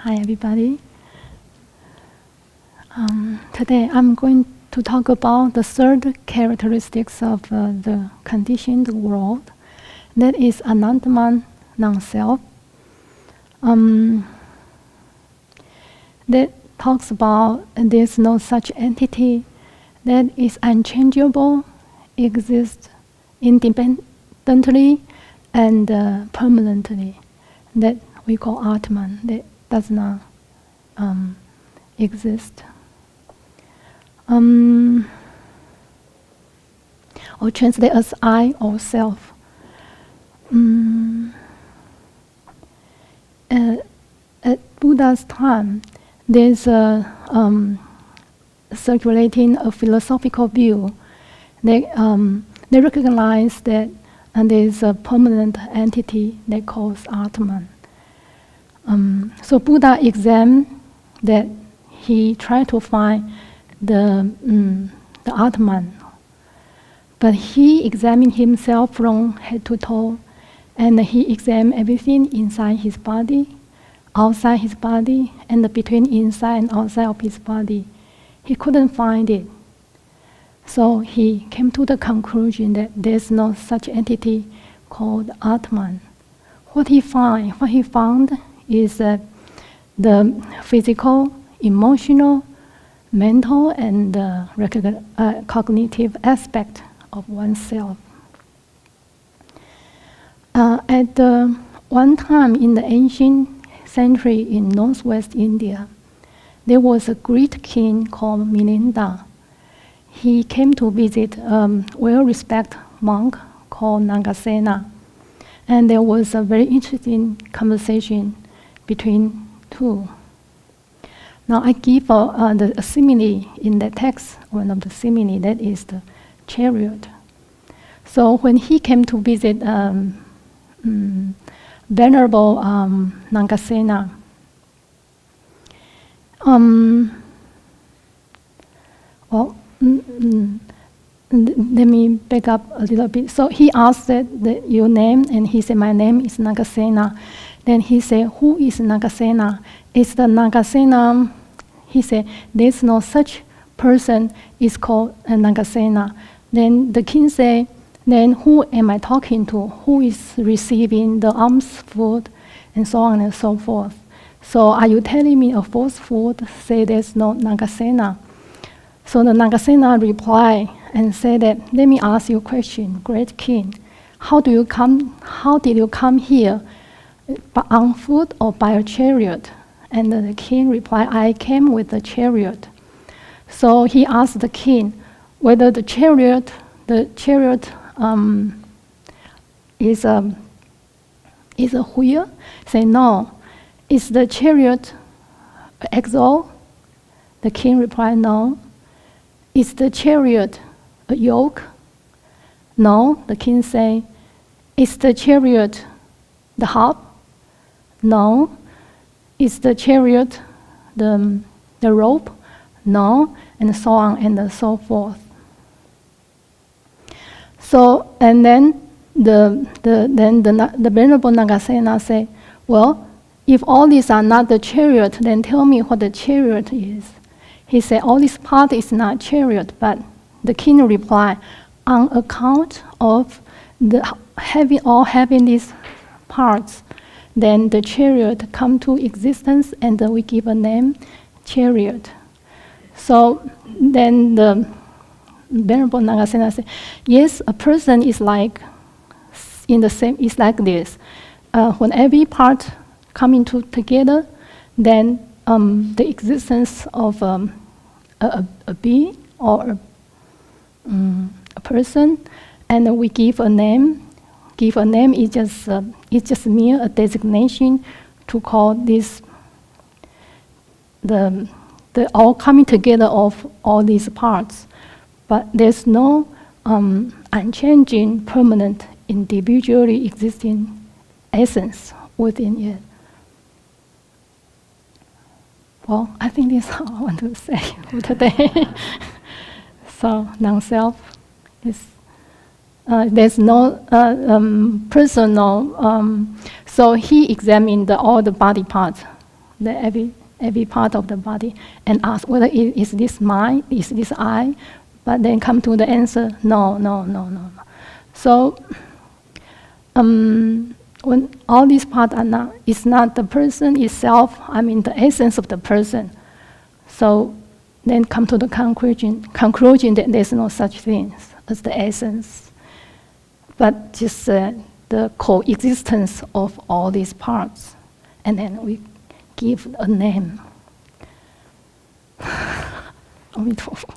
Hi, everybody. Today I'm going to talk about the third characteristics of the conditioned world. That is Anantaman, non-self. That talks about there's no such entity that is unchangeable, exists independently and permanently. That we call Atman, that does not exist. Or translate as I or self. At Buddha's time, there's circulating a philosophical view. They recognize that there's a permanent entity that calls Atman. So Buddha examined that. He tried to find the Atman, but he examined himself from head to toe, and he examined everything inside his body, outside his body, and between inside and outside of his body. He couldn't find it. So he came to the conclusion that there's no such entity called Atman. What he found is that the physical, emotional, mental, and cognitive aspect of oneself. At one time in the ancient century in northwest India, there was a great king called Milinda. He came to visit a well-respected monk called Nagasena, and there was a very interesting conversation between two. Now I give a simile in the text, one of the simile, that is the chariot. So when he came to visit Venerable Nagasena, let me back up a little bit. So he asked your name, and he said, my name is Nagasena. Then he said, who is Nagasena? It's the Nagasena. He said, there's no such person is called Nagasena. Then the king said, then who am I talking to? Who is receiving the alms food? And so on and so forth. So are you telling me a false food? Say there's no Nagasena. So the Nagasena replied and said that, let me ask you a question, great king. How did you come here? On foot or by a chariot? And the king replied, I came with a chariot. So he asked the king whether the chariot is a wheel. Say no. Is the chariot axle? The king replied, no. Is the chariot a yoke? No. The king said, is the chariot the hub? No. Is the chariot the rope? No. And so on and so forth. So, and then the Venerable Nagasena said, well, if all these are not the chariot, then tell me what the chariot is. He said, all this part is not chariot, but the king replied, on account of having these parts, then the chariot come to existence, and we give a name, chariot. So then the Venerable Nagasena said, yes, a person is like is like this. When every part coming together, then the existence of a being or a person, and we give a name. Give a name is just mere a designation to call this the all coming together of all these parts. But there's no unchanging, permanent, individually existing essence within it. Well, I think this is all I want to say for today. So, non-self is, there's no personal, so he examined all the body parts every part of the body, and ask whether is this mind, is this I, but then come to the answer, no. So when all these parts are not, it's not the person itself, I mean the essence of the person. So then come to the conclusion that there's no such thing as the essence, but just the coexistence of all these parts. And then we give a name. 阿弥陀佛。